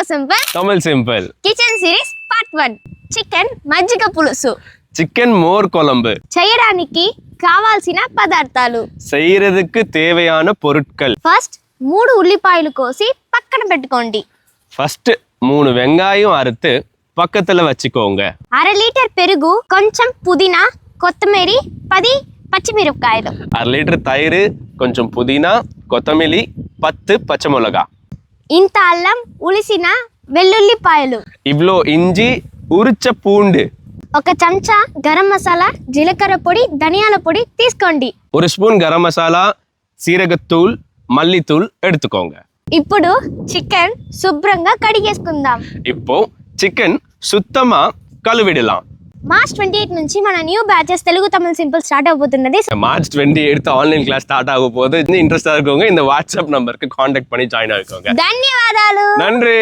simple Tamil simple kitchen series part 1 chicken మజ్జిగ పులుసు chicken more కొలంబు చేయడానికి కావాల్సిన పదార్థాలు செய்யறதுக்கு தேவையான பொருட்கள் ఫస్ట్ 3 ఉల్లిపాయలు కోసి పక్కన పెట్టుకోండి ఫస్ట్ 3 வெங்காயம் அறுத்து பக்கத்துல வச்சுக்கோங்க 1/2 లీటర్ పెరుగు కొంచెం పుదీనా కొత్తిమీర 10 పచ్చిమిరపకాయలు 1/2 లీటర్ తైరు కొంచెం పుదీనా కొత్తిమీర 10 పచ్చ మిளகா ఇంత అల్లం ఉలిసిన వెల్లుల్లిపాయలు ఇవ్లో ఇంజి ఉరిచ పూండు ఒక చెంచా గరం మసాలా జీలకర్ర పొడి ధనియాల పొడి తీసుకోండి 1 స్పూన్ గరం మసాలా సీరగத்தூள் మల్లిத்தூள் எடுத்துக்கோங்க ఇప్పుడు చికెన్ శుభ్రంగా కడిగేసుకుందాం இப்போ చికెన్ சுத்தமா கழுவிடலாம் మార్చ్ 28 నుంచి మన new batches Telugu Tamil simple start అవబోతున్నది மார்ச் 28 ஆன்லைன் கிளாஸ் ஸ்டார்ட் ஆக போகுது இன்னும் இன்ட்ரெஸ்டா இருக்கவங்க இந்த வாட்ஸ்அப் நம்பருக்கு காண்டாக்ட் பண்ணி ஜாயின் ஆகிக்கோங்க ధన్యవాదాలు நன்றி